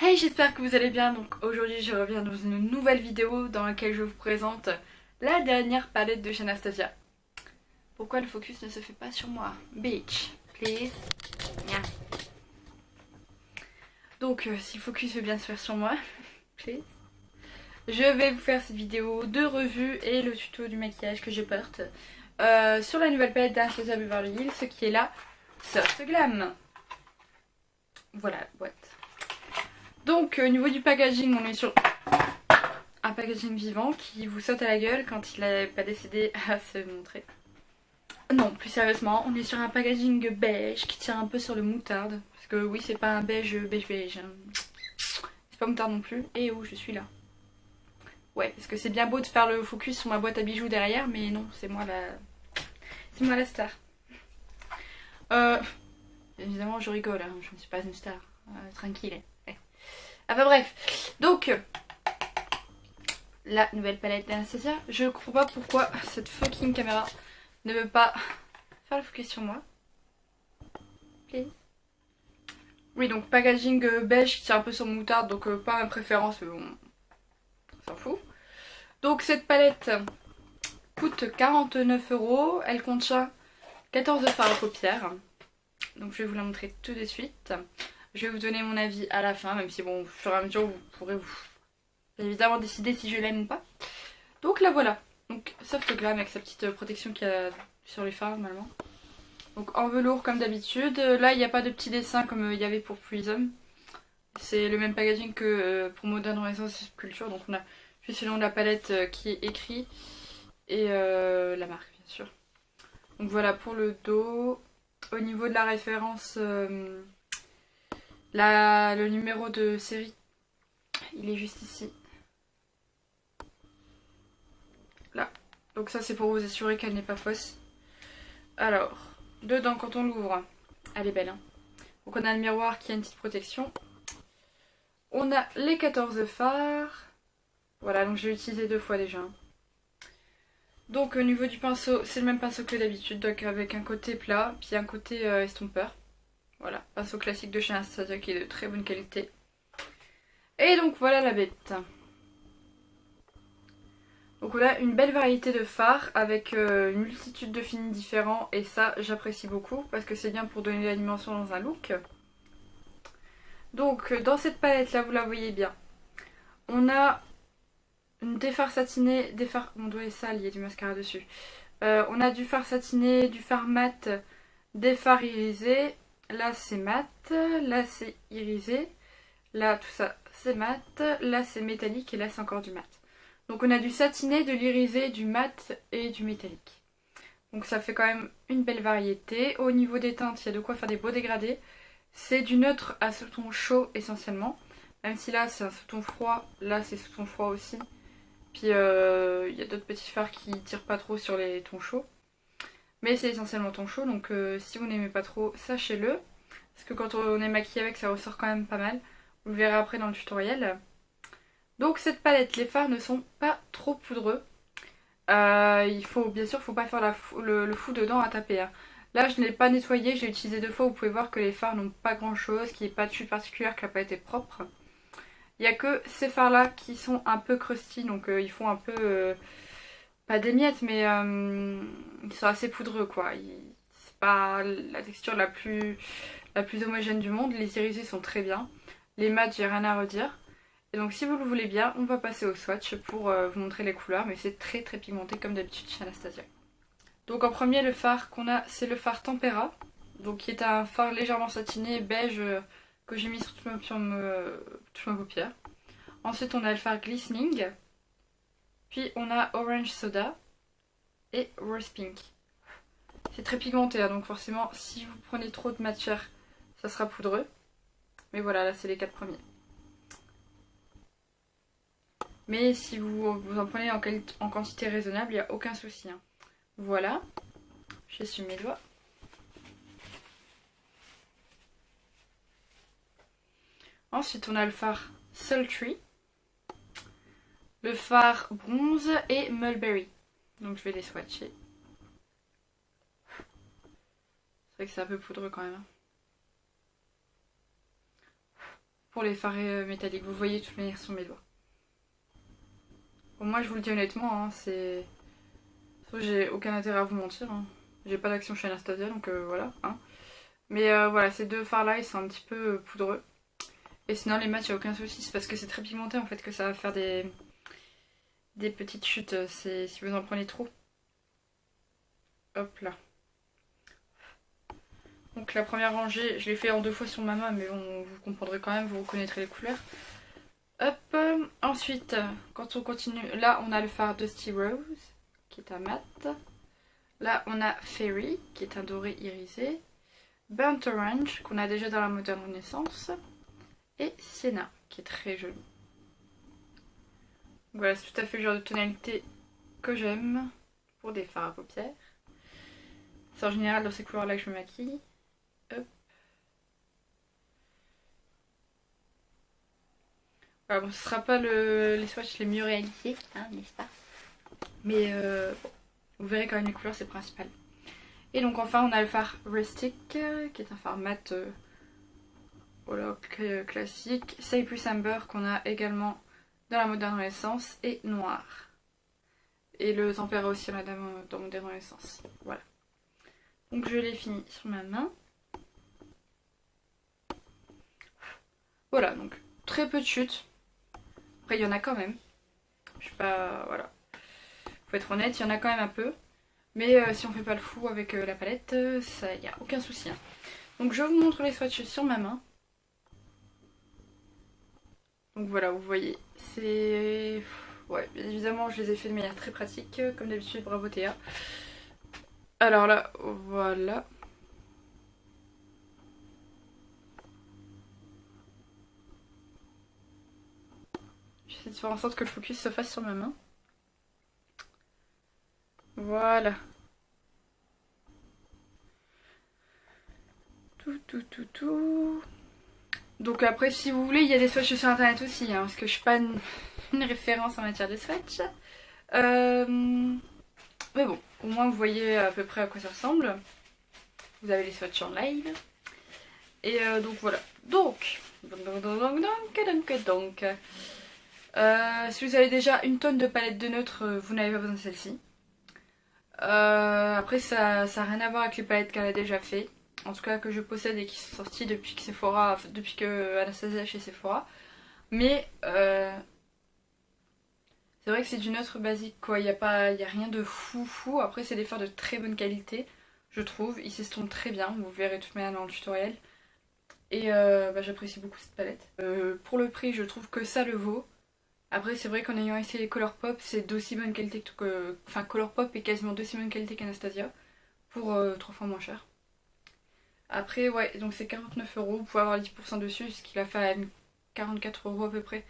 Hey, j'espère que vous allez bien. Donc aujourd'hui je reviens dans une nouvelle vidéo dans laquelle je vous présente la dernière palette de chez Anastasia. Pourquoi le focus ne se fait pas sur moi? Bitch, please. Nya. Donc si le focus veut bien se faire sur moi, please. Je vais vous faire cette vidéo de revue et le tuto du maquillage que je porte sur la nouvelle palette d'Anastasia Beverly Hills, ce qui est la Soft Glam. Voilà la boîte. Donc au niveau du packaging, on est sur un packaging vivant qui vous saute à la gueule quand il n'est pas décidé à se montrer. Non, plus sérieusement, on est sur un packaging beige qui tire un peu sur le moutarde. Parce que oui, c'est pas un beige beige. C'est pas moutarde non plus. Et où je suis là. Ouais, parce que c'est bien beau de faire le focus sur ma boîte à bijoux derrière, mais non, c'est moi la... C'est moi la star. Évidemment, je rigole, hein, je ne suis pas une star. Tranquille. Ouais. Enfin bref, donc... la nouvelle palette d'Anastasia. Je ne comprends pas pourquoi cette fucking caméra ne veut pas faire le focus sur moi. Please. Oui, donc packaging beige qui tient un peu sur moutarde, donc pas ma préférence, mais bon, on s'en fout. Donc cette palette coûte 49 €. Elle contient 14 fards à paupières. Donc je vais vous la montrer tout de suite. Je vais vous donner mon avis à la fin, même si bon, au fur et à mesure vous pourrez évidemment décider si je l'aime ou pas. Donc la voilà. Donc Soft Glam avec sa petite protection qu'il y a sur les fards normalement. Donc en velours comme d'habitude. Là il n'y a pas de petits dessins comme il y avait pour Prism. C'est le même packaging que pour Modern Renaissance Culture. Donc on a juste le nom de la palette qui est écrit. Et la marque bien sûr. Donc voilà pour le dos. Au niveau de la référence, le numéro de série, il est juste ici. Là. Donc ça c'est pour vous assurer qu'elle n'est pas fausse. Alors, dedans quand on l'ouvre, elle est belle. Hein. Donc on a le miroir qui a une petite protection. On a les 14 fards. Voilà, donc j'ai utilisé 2 fois déjà. Donc au niveau du pinceau, c'est le même pinceau que d'habitude. Donc avec un côté plat, puis un côté estompeur. Voilà, pinceau classique de chez Anastasia qui est de très bonne qualité. Et donc voilà la bête. Donc on a une belle variété de fards avec une multitude de finis différents et ça j'apprécie beaucoup parce que c'est bien pour donner la dimension dans un look. Donc dans cette palette là vous la voyez bien, on a des fards satinés, des fards... Mon doigt est sale, il y a du mascara dessus. On a du fard satiné, du fard mat, des fards irisés. Là c'est mat, là c'est irisé, là tout ça c'est mat, là c'est métallique et là c'est encore du mat. Donc on a du satiné, de l'irisé, du mat et du métallique. Donc ça fait quand même une belle variété. Au niveau des teintes, il y a de quoi faire des beaux dégradés. C'est du neutre à ce ton chaud essentiellement. Même si là c'est un sous-ton froid, là c'est sous-ton froid aussi. Puis il y a d'autres petits fards qui tirent pas trop sur les tons chauds. Mais c'est essentiellement ton chaud, donc si vous n'aimez pas trop, sachez-le. Parce que quand on est maquillé avec, ça ressort quand même pas mal. Vous le verrez après dans le tutoriel. Donc cette palette, les fards ne sont pas trop poudreux. Il faut, bien sûr, faut pas faire le fou dedans à taper. Hein. Là, je ne l'ai pas nettoyé, j'ai utilisé 2 fois. Vous pouvez voir que les fards n'ont pas grand chose, qu'il n'y ait pas de chute particulière, que la palette est propre. Il n'y a que ces fards là qui sont un peu crusty, donc ils font un peu... pas des miettes, mais ils sont assez poudreux quoi. C'est pas la texture la plus homogène du monde. Les irisés sont très bien. Les mats, j'ai rien à redire. Et donc si vous le voulez bien, on va passer au swatch pour vous montrer les couleurs. Mais c'est très très pigmenté comme d'habitude chez Anastasia. Donc en premier, le fard qu'on a, c'est le fard Tempera. Donc qui est un fard légèrement satiné, beige, que j'ai mis sur ma paupière. Ensuite on a le fard Glistening. Puis on a Orange Soda et Rose Pink. C'est très pigmenté, hein, donc forcément si vous prenez trop de matière, ça sera poudreux. Mais voilà, là c'est les 4 premiers. Mais si vous en prenez en quantité raisonnable, il n'y a aucun souci. Hein. Voilà, j'essuie mes doigts. Ensuite on a le fard Sultry, le fard Bronze et Mulberry. Donc je vais les swatcher. C'est vrai que c'est un peu poudreux quand même. pour les fards métalliques. Vous voyez de toute manière sur mes doigts. Bon, moi je vous le dis honnêtement, hein, c'est... J'ai aucun intérêt à vous mentir. Hein. J'ai pas d'action chez Anastasia, donc voilà. Hein. Mais voilà, ces deux fards là ils sont un petit peu poudreux. Et sinon les matchs, il n'y a aucun souci. C'est parce que c'est très pigmenté en fait que ça va faire des petites chutes si vous en prenez trop. Hop là. Donc la première rangée, je l'ai fait en 2 fois sur ma main, mais bon, vous comprendrez quand même, vous reconnaîtrez les couleurs. Hop, ensuite, quand on continue, là on a le fard Dusty Rose, qui est un mat. Là on a Fairy, qui est un doré irisé. Burnt Orange, qu'on a déjà dans la Moderne Renaissance. Et Sienna, qui est très joli. Voilà, c'est tout à fait le genre de tonalité que j'aime pour des fards à paupières. C'est en général dans ces couleurs-là que je me maquille. Hop. Voilà, bon, ce sera pas les swatchs les mieux réalisés, hein, n'est-ce pas? Mais bon, vous verrez quand même les couleurs, c'est principal. Et donc enfin on a le fard Rustic, qui est un fard mat voilà, classique. Cypress Amber qu'on a également dans la Moderne Renaissance et noir. Et le tempéra aussi à Madame dans Moderne Renaissance. Voilà. Donc je l'ai fini sur ma main. Voilà, donc très peu de chutes. Après il y en a quand même. Je sais pas, voilà. Faut être honnête, il y en a quand même un peu. Mais si on fait pas le fou avec la palette, ça y a aucun souci. Hein. Donc je vous montre les swatchs sur ma main. Donc voilà, vous voyez, c'est... Ouais, bien évidemment, je les ai fait de manière très pratique, comme d'habitude, bravo Théa. Alors là, voilà. J'essaie de faire en sorte que le focus se fasse sur ma main. Voilà. Tout. Donc après, si vous voulez, il y a des swatchs sur internet aussi, hein, parce que je suis pas une référence en matière de swatch. Mais bon, au moins vous voyez à peu près à quoi ça ressemble. Vous avez les swatchs en live. Et donc voilà. Donc, si vous avez déjà une tonne de palettes de neutres, vous n'avez pas besoin de celle-ci. Après, ça n'a rien à voir avec les palettes qu'elle a déjà fait. En tout cas, que je possède et qui sont sorties depuis que Anastasia est chez Sephora. Mais c'est vrai que c'est du neutre basique, quoi. Il n'y a rien de fou. Après, c'est des fards de très bonne qualité, je trouve. Ils s'estompent très bien, vous verrez de toute manière dans le tutoriel. Et j'apprécie beaucoup cette palette. Pour le prix, je trouve que ça le vaut. Après, c'est vrai qu'en ayant essayé les Colourpop, c'est d'aussi bonne qualité que... Enfin, Colourpop est quasiment d'aussi bonne qualité qu'Anastasia, pour 3 fois moins cher. Après, ouais, donc c'est 49 €, vous pouvez avoir 10% dessus, ce qui l'a fait à 44 € à peu près.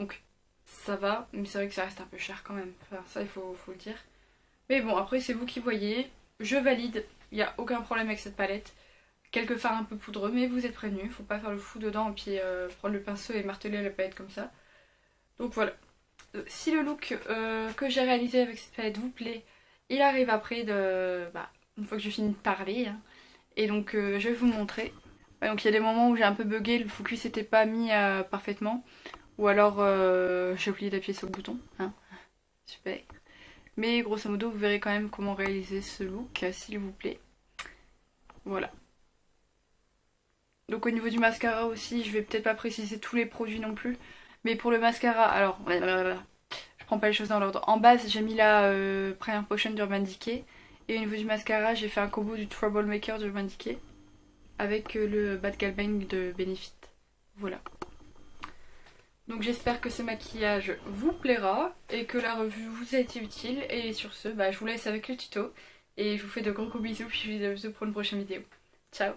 Donc ça va, mais c'est vrai que ça reste un peu cher quand même. Enfin, ça, il faut le dire. Mais bon, après, c'est vous qui voyez. Je valide, il n'y a aucun problème avec cette palette. Quelques fards un peu poudreux, mais vous êtes prévenus, faut pas faire le fou dedans et puis prendre le pinceau et marteler la palette comme ça. Donc voilà. Si le look que j'ai réalisé avec cette palette vous plaît, il arrive après une fois que j'ai fini de parler. Hein. Et donc je vais vous montrer. Ouais, donc il y a des moments où j'ai un peu bugué, le focus n'était pas mis parfaitement. Ou alors j'ai oublié d'appuyer sur le bouton. Hein. Super. Mais grosso modo, vous verrez quand même comment réaliser ce look, s'il vous plaît. Voilà. Donc au niveau du mascara aussi, je vais peut-être pas préciser tous les produits non plus. Mais pour le mascara, alors, je prends pas les choses dans l'ordre. En base, j'ai mis la Première Potion d'Urban Decay. Et au niveau du mascara, j'ai fait un combo du Troublemaker d'Urban Decay avec le Bad Gal Bang de Benefit. Voilà. Donc j'espère que ce maquillage vous plaira et que la revue vous a été utile. Et sur ce, je vous laisse avec le tuto. Et je vous fais de gros bisous, puis je vous dis à bientôt pour une prochaine vidéo. Ciao!